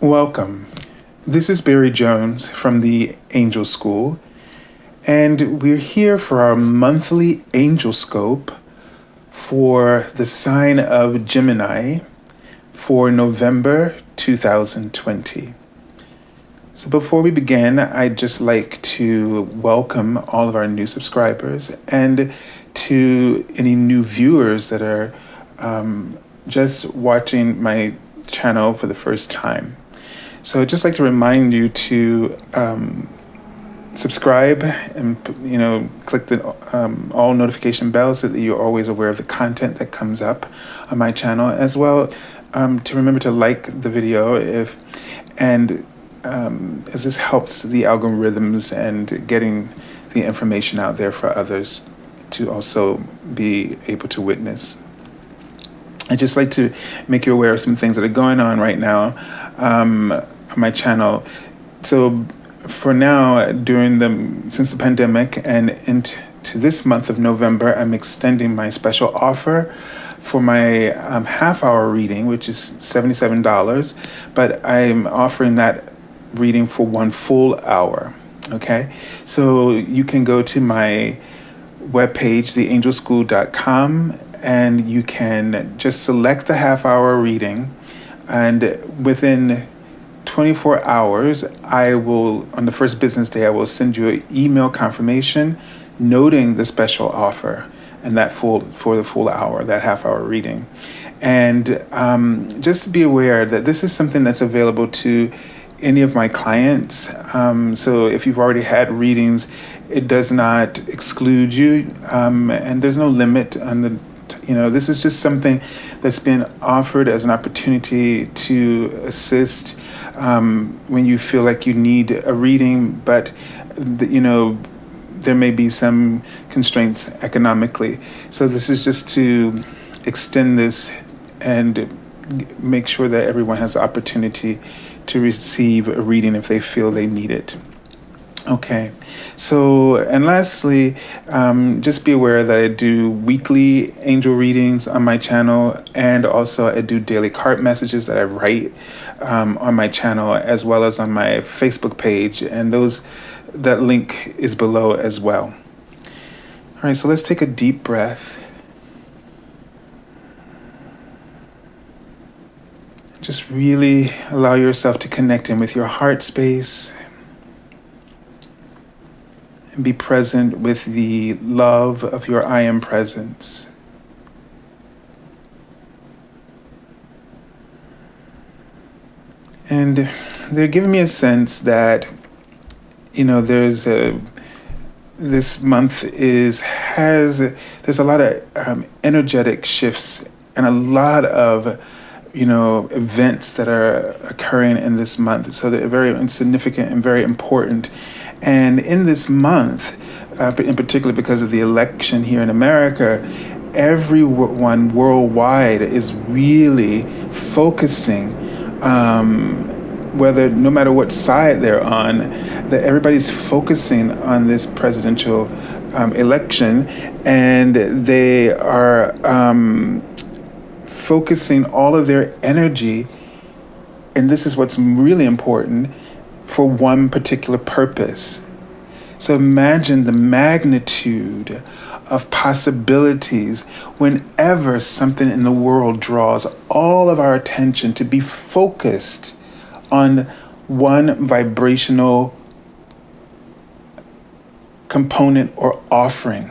Welcome. This is Barry Jones from the Angel School, and we're here for our monthly Angelscope for the sign of Gemini for November 2020. So before we begin, I'd just like to welcome all of our new subscribers and to any new viewers that are just watching my channel for the first time. So I'd just like to remind you to subscribe and click the all notification bells so that you're always aware of the content that comes up on my channel, as well to remember to like the video as this helps the algorithms and getting the information out there for others to also be able to witness. I'd just like to make you aware of some things that are going on right now on my channel. So for now, since the pandemic and into this month of November, I'm extending my special offer for my half-hour reading, which is $77, but I'm offering that reading for 1 full hour, okay? So you can go to my webpage, theangelschool.com, and you can just select the half-hour reading, and within 24 hours, on the first business day, I will send you an email confirmation noting the special offer and for the full hour, that half-hour reading. And just to be aware that this is something that's available to any of my clients. So if you've already had readings, it does not exclude you, and there's no limit on this is just something that's been offered as an opportunity to assist when you feel like you need a reading, but there may be some constraints economically. So this is just to extend this and make sure that everyone has the opportunity to receive a reading if they feel they need it. Okay, so, and lastly, just be aware that I do weekly angel readings on my channel, and also I do daily card messages that I write on my channel, as well as on my Facebook page, and that link is below as well. All right, so let's take a deep breath. Just really allow yourself to connect in with your heart space, and be present with the love of your I am presence. And they're giving me a sense that, this month there's a lot of energetic shifts and a lot of events that are occurring in this month. So they're very significant and very important. And in this month, in particular because of the election here in America, everyone worldwide is really focusing, no matter what side they're on, that everybody's focusing on this presidential election, and they are focusing all of their energy, and this is what's really important, for one particular purpose. So imagine the magnitude of possibilities whenever something in the world draws all of our attention to be focused on one vibrational component or offering,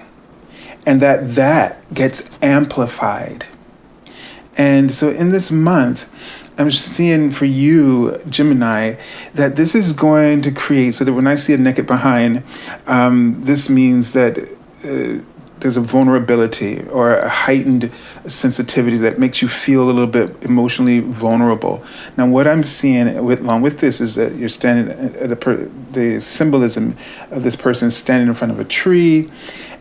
and that gets amplified. And so in this month, I'm seeing for you, Gemini, that this is going to create, so that when I see a naked behind, this means that there's a vulnerability or a heightened sensitivity that makes you feel a little bit emotionally vulnerable. Now, what I'm seeing along with this is that you're standing at the symbolism of this person standing in front of a tree,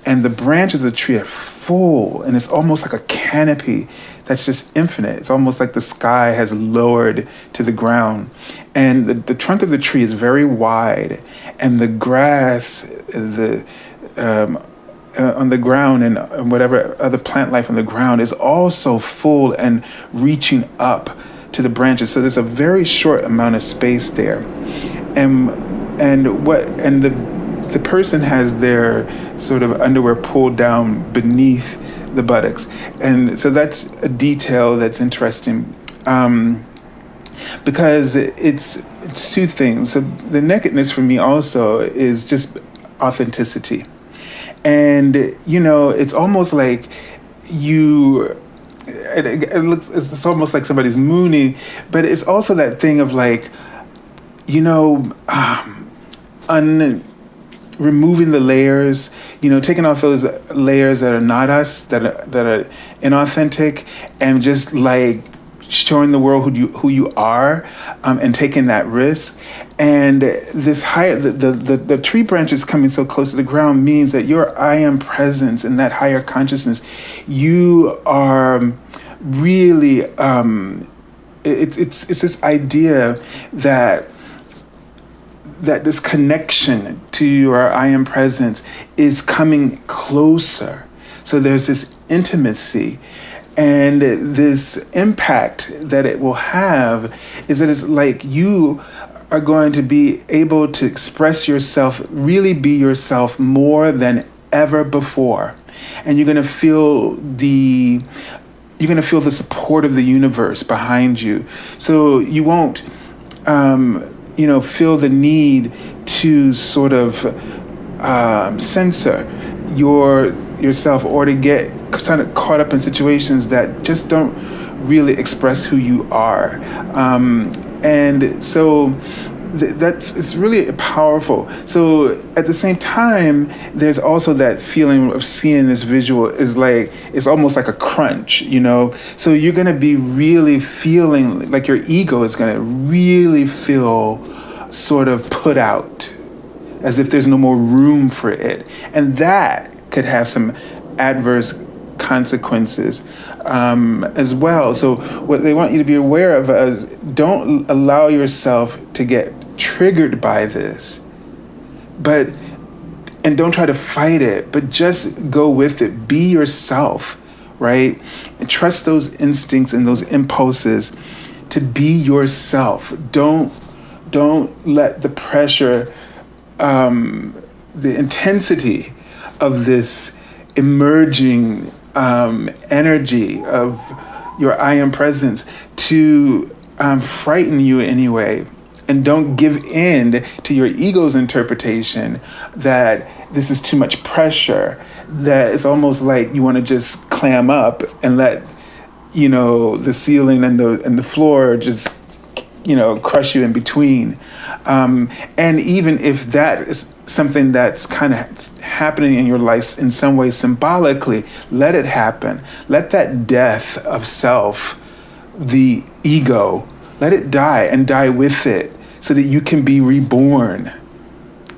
and the branches of the tree are full, and it's almost like a canopy that's just infinite. It's almost like the sky has lowered to the ground. And the trunk of the tree is very wide, and the grass, on the ground and whatever other plant life on the ground is also full and reaching up to the branches. So there's a very short amount of space there. And the person has their sort of underwear pulled down beneath the buttocks. And so that's a detail that's interesting. Because it's two things. So the nakedness for me also is just authenticity. And, it's almost like it's almost like somebody's mooning, but it's also that thing of like, removing the layers, taking off those layers that are not us, that are inauthentic, and just like showing the world who you are, and taking that risk. And this the tree branches coming so close to the ground means that your I am presence in that higher consciousness, you are really it's this idea that this connection to your I am presence is coming closer. So there's this intimacy, and this impact that it will have is that it's like you are going to be able to express yourself, really be yourself more than ever before. And you're going to feel the support of the universe behind you. So you won't feel the need to sort of censor yourself, or to get kind of caught up in situations that just don't really express who you are. And so it's really powerful. So at the same time, there's also that feeling of seeing this visual is like, it's almost like a crunch, So you're going to be really feeling like your ego is going to really feel sort of put out, as if there's no more room for it. And that could have some adverse consequences as well. So what they want you to be aware of is, don't allow yourself to get triggered by this, and don't try to fight it, but just go with it. Be yourself, right? And trust those instincts and those impulses to be yourself. Don't let the pressure, the intensity of this emerging energy of your I am presence to frighten you anyway. And don't give in to your ego's interpretation that this is too much pressure, that it's almost like you want to just clam up and let, the ceiling and the floor just, crush you in between. And even if that is something that's kind of happening in your life in some way symbolically, let it happen. Let that death of self, the ego, let it die and die with it, so that you can be reborn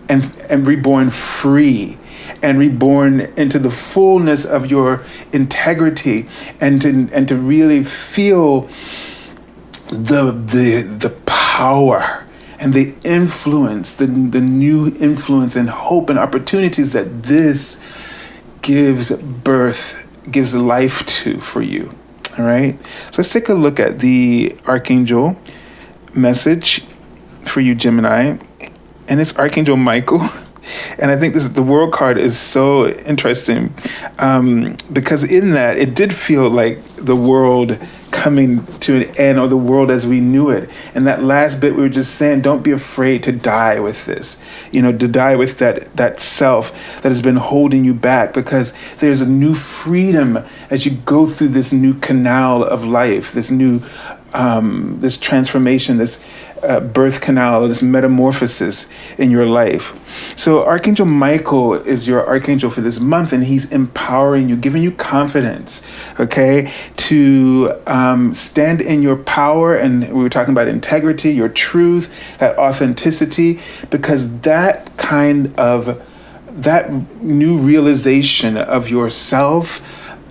and reborn free and reborn into the fullness of your integrity, and to really feel the power and the influence, the new influence and hope and opportunities that this gives life to for you. All right. So let's take a look at the Archangel message for you, Gemini. And it's Archangel Michael. And I think the World card is so interesting, because in that, it did feel like the world coming to an end, or the world as we knew it. And that last bit we were just saying, don't be afraid to die with this, to die with that self that has been holding you back, because there's a new freedom as you go through this new canal of life, this new, this transformation, this birth canal, this metamorphosis in your life. So Archangel Michael is your archangel for this month, and he's empowering you, giving you confidence, okay, to stand in your power. And we were talking about integrity, your truth, that authenticity, because that new realization of yourself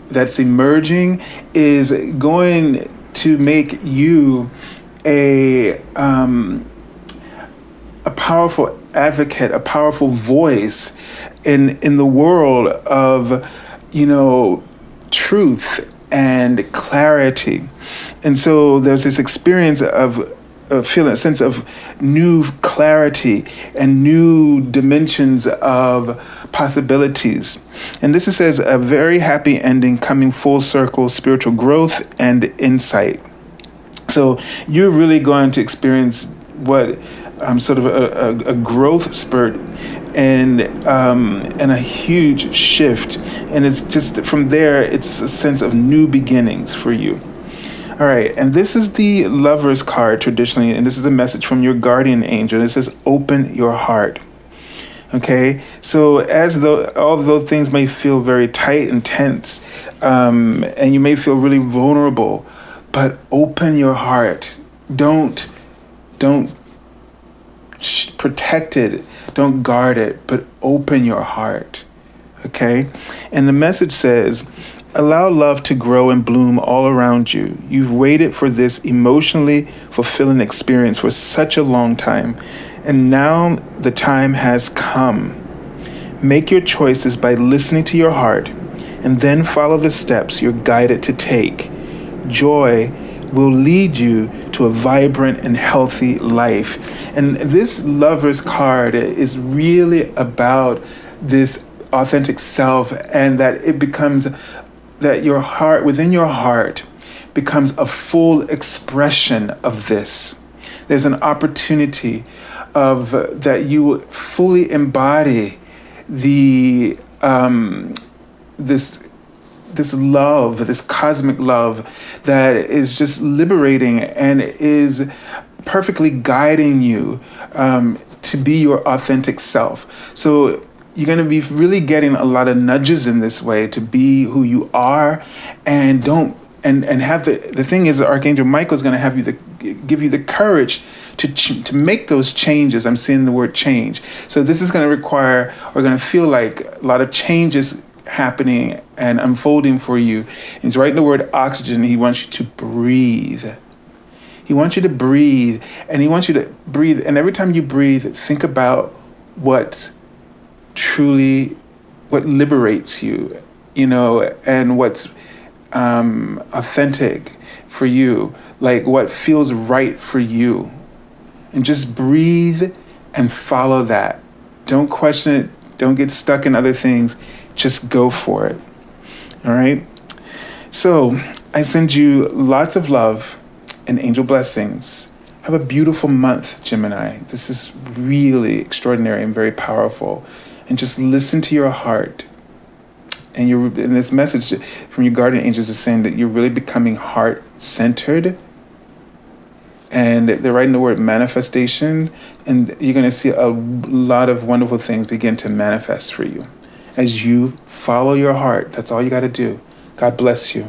that's emerging is going to make you a powerful advocate, a powerful voice in the world of, truth and clarity. And so there's this experience of feeling a sense of new clarity and new dimensions of possibilities. And this says a very happy ending coming full circle, spiritual growth and insight. So you're really going to experience what sort of a growth spurt and a huge shift. And it's just from there, it's a sense of new beginnings for you. All right, and this is the Lover's card traditionally, and this is a message from your guardian angel. It says, open your heart. Okay, so as though although things may feel very tight and tense, and you may feel really vulnerable, but open your heart. Don't protect it. Don't guard it, but open your heart. Okay, and the message says, allow love to grow and bloom all around you. You've waited for this emotionally fulfilling experience for such a long time, and now the time has come. Make your choices by listening to your heart, and then follow the steps you're guided to take. Joy will lead you to a vibrant and healthy life. And this Lover's card is really about this authentic self, and that it becomes that your heart, within your heart, becomes a full expression of this. There's an opportunity of that you fully embody the this love, this cosmic love that is just liberating and is perfectly guiding you to be your authentic self. So you're going to be really getting a lot of nudges in this way to be who you are, and have the thing is, Archangel Michael is going to have you give you the courage to make those changes. I'm seeing the word change. So this is going to require, or going to feel like, a lot of changes happening and unfolding for you. He's writing the word oxygen. He wants you to breathe. He wants you to breathe, and he wants you to breathe. And every time you breathe, think about what liberates you, and what's authentic for you, like what feels right for you. And just breathe and follow that. Don't question it. Don't get stuck in other things. Just go for it. All right? So I send you lots of love and angel blessings. Have a beautiful month, Gemini. This is really extraordinary and very powerful. And just listen to your heart. And this message from your guardian angels is saying that you're really becoming heart-centered. And they're writing the word manifestation. And you're going to see a lot of wonderful things begin to manifest for you as you follow your heart. That's all you got to do. God bless you.